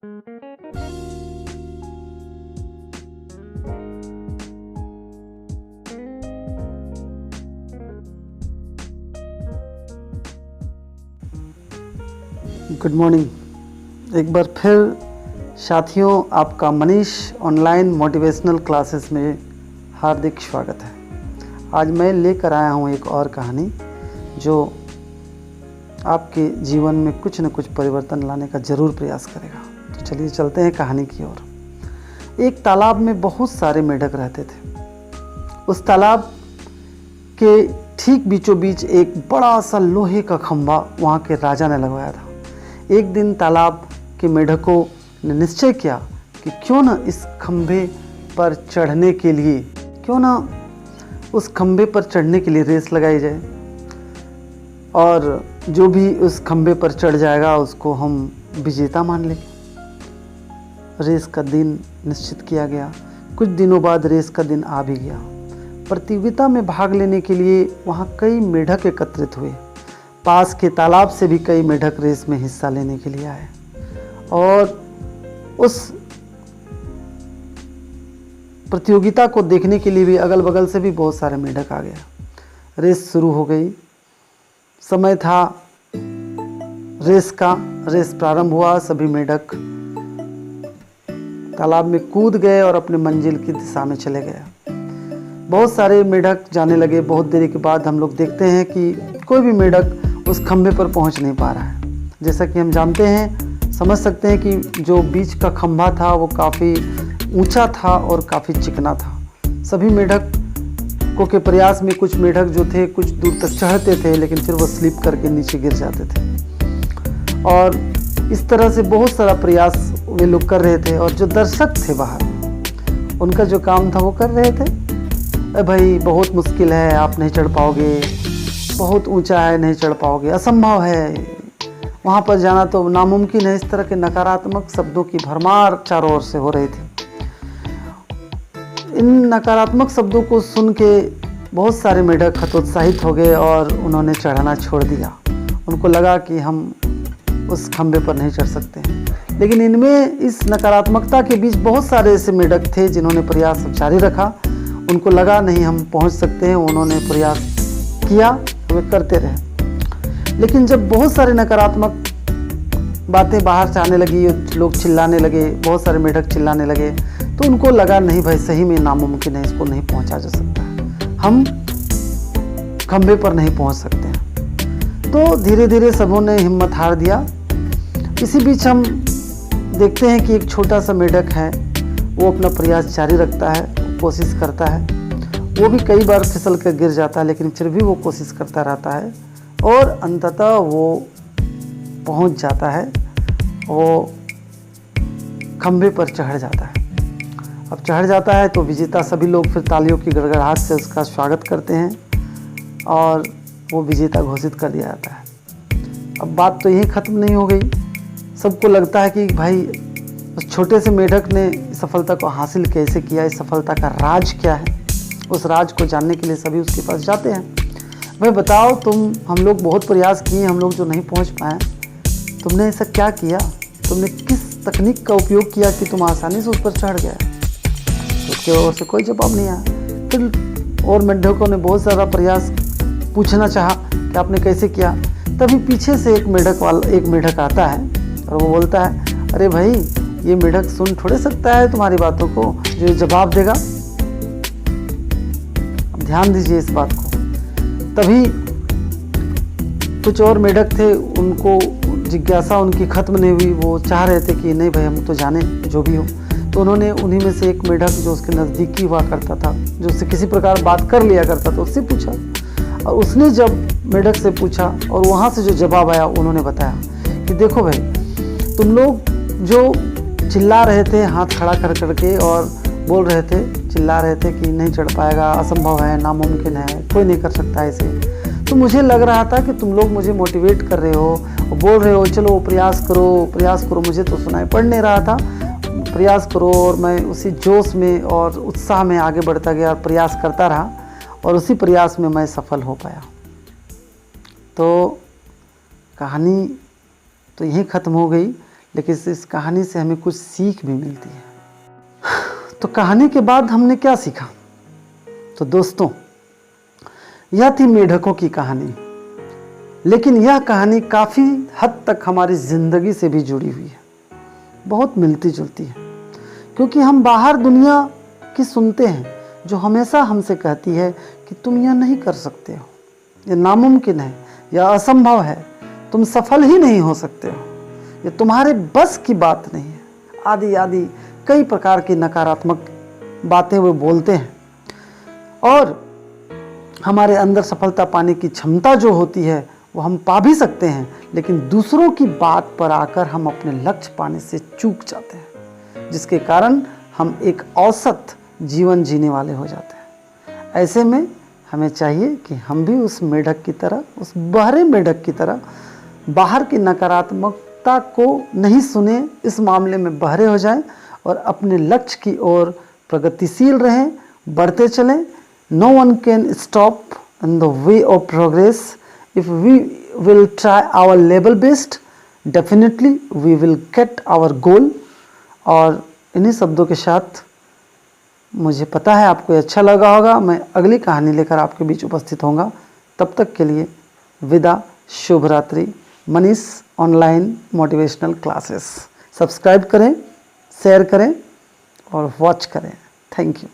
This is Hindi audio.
Good morning. एक बार फिर साथियों, आपका मनीष ऑनलाइन मोटिवेशनल क्लासेस में हार्दिक स्वागत है। आज मैं लेकर आया हूँ एक और कहानी जो आपके जीवन में कुछ न कुछ परिवर्तन लाने का ज़रूर प्रयास करेगा। तो चलिए चलते हैं कहानी की ओर। एक तालाब में बहुत सारे मेंढक रहते थे। उस तालाब के ठीक बीचों बीच एक बड़ा सा लोहे का खंभा वहाँ के राजा ने लगवाया था। एक दिन तालाब के मेंढकों ने निश्चय किया कि क्यों ना उस खंभे पर चढ़ने के लिए रेस लगाई जाए, और जो भी उस खंभे पर चढ़ जाएगा उसको हम विजेता मान लेंगे। रेस का दिन निश्चित किया गया। कुछ दिनों बाद रेस का दिन आ भी गया। प्रतियोगिता में भाग लेने के लिए वहाँ कई मेंढक एकत्रित हुए। पास के तालाब से भी कई मेंढक रेस में हिस्सा लेने के लिए आए, और उस प्रतियोगिता को देखने के लिए भी अगल बगल से भी बहुत सारे मेंढक आ गए। रेस शुरू हो गई। समय था रेस का। रेस प्रारंभ हुआ। सभी मेंढक तालाब में कूद गए और अपने मंजिल की दिशा में चले गए। बहुत सारे मेंढक जाने लगे। बहुत देरी के बाद हम लोग देखते हैं कि कोई भी मेंढक उस खंभे पर पहुंच नहीं पा रहा है। जैसा कि हम जानते हैं, समझ सकते हैं कि जो बीच का खंभा था वो काफ़ी ऊंचा था और काफ़ी चिकना था। सभी मेंढकों के प्रयास में कुछ मेंढक जो थे कुछ दूर तक चढ़ते थे, लेकिन फिर वो स्लिप करके नीचे गिर जाते थे। और इस तरह से बहुत सारा प्रयास वे लोग कर रहे थे, और जो दर्शक थे बाहर, उनका जो काम था वो कर रहे थे, अरे भाई बहुत मुश्किल है, आप नहीं चढ़ पाओगे, बहुत ऊंचा है, नहीं चढ़ पाओगे, असंभव है, वहाँ पर जाना तो नामुमकिन है। इस तरह के नकारात्मक शब्दों की भरमार चारों ओर से हो रही थी। इन नकारात्मक शब्दों को सुन के बहुत सारे मेंढक हतोत्साहित हो गए और उन्होंने चढ़ाना छोड़ दिया। उनको लगा कि हम उस खंभे पर नहीं चढ़ सकते हैं। लेकिन इनमें इस नकारात्मकता के बीच बहुत सारे ऐसे मेंढक थे जिन्होंने प्रयास जारी रखा। उनको लगा नहीं हम पहुँच सकते हैं, उन्होंने प्रयास किया, वे करते रहे। लेकिन जब बहुत सारे नकारात्मक बातें बाहर से आने लगी, लोग चिल्लाने लगे, बहुत सारे मेंढक चिल्लाने लगे, तो उनको लगा नहीं भाई सही में नामुमकिन है, इसको नहीं पहुंचा जा सकता, हम खंभे पर नहीं पहुंच सकते हैं। तो धीरे धीरे सबों ने हिम्मत हार दिया। इसी बीच हम देखते हैं कि एक छोटा सा मेंढक है, वो अपना प्रयास जारी रखता है, कोशिश करता है। वो भी कई बार फिसल कर गिर जाता है, लेकिन फिर भी वो कोशिश करता रहता है, और अंततः वो पहुंच जाता है, वो खंभे पर चढ़ जाता है। अब चढ़ जाता है तो विजेता सभी लोग फिर तालियों की गड़गड़ाहट से उसका स्वागत करते हैं, और वो विजेता घोषित कर दिया जाता है। अब बात तो यहीं ख़त्म नहीं हो गई। सबको लगता है कि भाई उस छोटे से मेंढक ने सफलता को हासिल कैसे किया, इस सफलता का राज क्या है। उस राज को जानने के लिए सभी उसके पास जाते हैं। भाई बताओ, हम लोग बहुत प्रयास किए, हम लोग जो नहीं पहुंच पाए, तुमने ऐसा क्या किया, तुमने किस तकनीक का उपयोग किया कि तुम आसानी से उस पर चढ़ गए। तो उसके ओर से कोई जवाब नहीं आया। फिर और मेंढकों ने बहुत सारा प्रयास पूछना चाहा कि आपने कैसे किया। तभी पीछे से एक मेंढक आता है और वो बोलता है, अरे भाई ये मेंढक सुन थोड़े सकता है तुम्हारी बातों को, जो जवाब देगा। अब ध्यान दीजिए इस बात को। तभी कुछ और मेंढक थे, उनको जिज्ञासा उनकी खत्म नहीं हुई। वो चाह रहे थे कि नहीं भाई हम तो जाने जो भी हो। तो उन्होंने उन्हीं में से एक मेंढक जो उसके नज़दीकी हुआ करता था, जो उससे किसी प्रकार बात कर लिया करता था, उससे पूछा। और उसने जब मेंढक से पूछा और वहाँ से जो जवाब आया, उन्होंने बताया कि देखो भाई, तुम लोग जो चिल्ला रहे थे हाथ खड़ा कर करके और बोल रहे थे, चिल्ला रहे थे कि नहीं चढ़ पाएगा, असंभव है, नामुमकिन है, कोई नहीं कर सकता ऐसे, तो मुझे लग रहा था कि तुम लोग मुझे मोटिवेट कर रहे हो और बोल रहे हो चलो प्रयास करो। मुझे तो सुनाई पड़ नहीं रहा था, प्रयास करो। और मैं उसी जोश में और उत्साह में आगे बढ़ता गया और प्रयास करता रहा, और उसी प्रयास में मैं सफल हो पाया। तो कहानी तो यहीं ख़त्म हो गई, लेकिन इस कहानी से हमें कुछ सीख भी मिलती है। तो कहानी के बाद हमने क्या सीखा? तो दोस्तों, यह थी मेढकों की कहानी, लेकिन यह कहानी काफ़ी हद तक हमारी ज़िंदगी से भी जुड़ी हुई है, बहुत मिलती जुलती है। क्योंकि हम बाहर दुनिया की सुनते हैं जो हमेशा हमसे कहती है कि तुम यह नहीं कर सकते हो, यह नामुमकिन है, यह असंभव है, तुम सफल ही नहीं हो सकते हो, ये तुम्हारे बस की बात नहीं है, आदि आदि कई प्रकार की नकारात्मक बातें वो बोलते हैं। और हमारे अंदर सफलता पाने की क्षमता जो होती है वो हम पा भी सकते हैं, लेकिन दूसरों की बात पर आकर हम अपने लक्ष्य पाने से चूक जाते हैं, जिसके कारण हम एक औसत जीवन जीने वाले हो जाते हैं। ऐसे में हमें चाहिए कि हम भी उस मेढक की तरह, उस बहरे मेढक की तरह बाहर की नकारात्मकता को नहीं सुने, इस मामले में बहरे हो जाएं और अपने लक्ष्य की ओर प्रगतिशील रहें, बढ़ते चलें। No one can stop in the way of progress. If we will try our level best, definitely we will get our goal. और इन्हीं शब्दों के साथ मुझे पता है आपको अच्छा लगा होगा। मैं अगली कहानी लेकर आपके बीच उपस्थित होऊंगा। तब तक के लिए विदा, शुभ रात्रि। Manish online motivational classes subscribe करें, शेयर करें और वॉच करें। Thank you.